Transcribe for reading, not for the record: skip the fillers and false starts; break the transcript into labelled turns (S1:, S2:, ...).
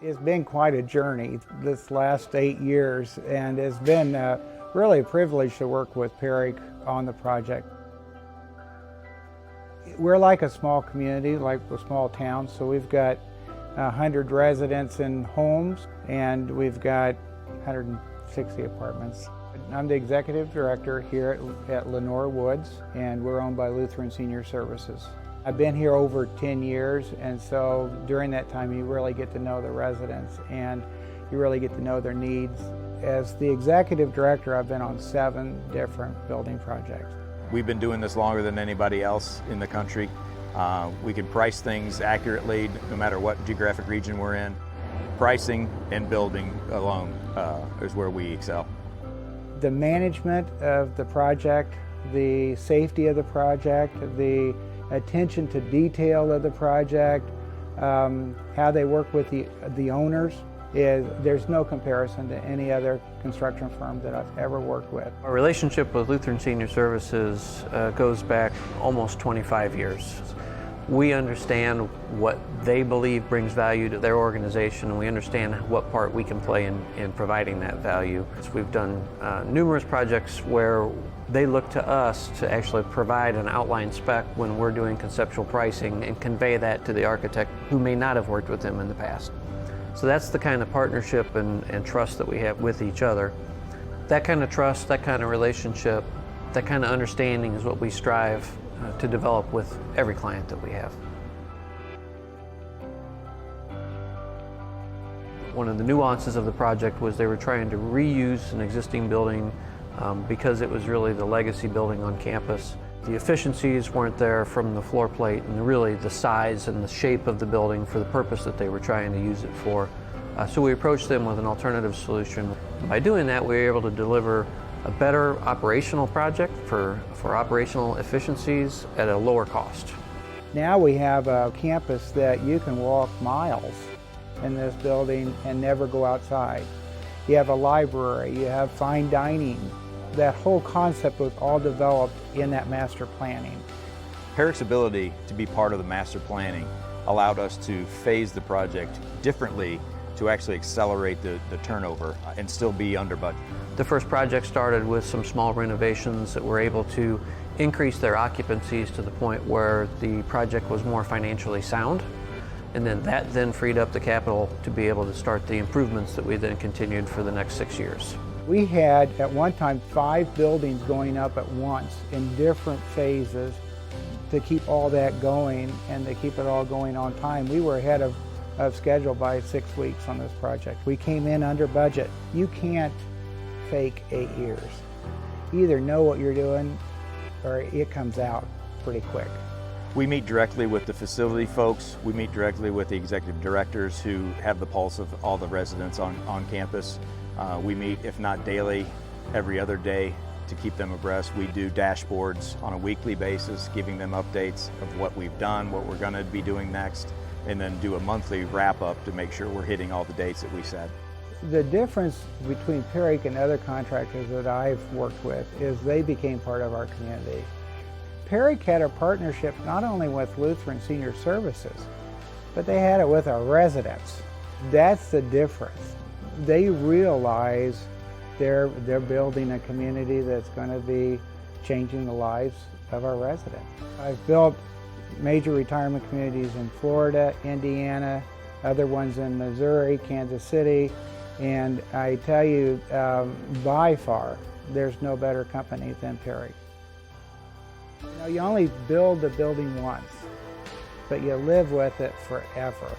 S1: It's been quite a journey this last 8 years, and it's been really a privilege to work with PARIC on the project. We're like a small community, like a small town, so we've got 100 residents in homes, and we've got 160 apartments. I'm the executive director here at Lenore Woods, and we're owned by Lutheran Senior Services. I've been here over 10 years, and so during that time you really get to know the residents and you really get to know their needs. As the executive director, I've been on 7 different building projects.
S2: We've been doing this longer than anybody else in the country. We can price things accurately no matter what geographic region we're in. Pricing and building alone is where we excel.
S1: The management of the project, the safety of the project, the attention to detail of the project, how they work with the owners, there's no comparison to any other construction firm that I've ever worked with.
S3: Our relationship with Lutheran Senior Services goes back almost 25 years. We understand what they believe brings value to their organization, and we understand what part we can play in providing that value. So we've done numerous projects where they look to us to actually provide an outline spec when we're doing conceptual pricing and convey that to the architect who may not have worked with them in the past. So that's the kind of partnership and trust that we have with each other. That kind of trust, that kind of relationship, that kind of understanding is what we strive to develop with every client that we have. One of the nuances of the project was they were trying to reuse an existing building because it was really the legacy building on campus. The efficiencies weren't there from the floor plate and really the size and the shape of the building for the purpose that they were trying to use it for. So we approached them with an alternative solution. By doing that, we were able to deliver a better operational project for operational efficiencies at a lower cost.
S1: Now we have a campus that you can walk miles in this building and never go outside. You have a library, you have fine dining. That whole concept was all developed in that master planning.
S2: PARIC's ability to be part of the master planning allowed us to phase the project differently to actually accelerate the turnover and still be under budget.
S3: The first project started with some small renovations that were able to increase their occupancies to the point where the project was more financially sound. And then that freed up the capital to be able to start the improvements that we then continued for the next 6 years.
S1: We had at one time 5 buildings going up at once in different phases to keep all that going and to keep it all going on time. We were ahead of schedule by 6 weeks on this project. We came in under budget. You can't fake 8 years. You either know what you're doing or it comes out pretty quick.
S2: We meet directly with the facility folks. We meet directly with the executive directors who have the pulse of all the residents on campus. We meet, if not daily, every other day to keep them abreast. We do dashboards on a weekly basis, giving them updates of what we've done, what we're going to be doing next, and then do a monthly wrap-up to make sure we're hitting all the dates that we set.
S1: The difference between PARIC and other contractors that I've worked with is they became part of our community. PARIC had a partnership not only with Lutheran Senior Services, but they had it with our residents. That's the difference. They realize they're building a community that's going to be changing the lives of our residents. I've built major retirement communities in Florida, Indiana, other ones in Missouri, Kansas City, and I tell you, by far, there's no better company than PARIC. You know, you only build a building once, but you live with it forever.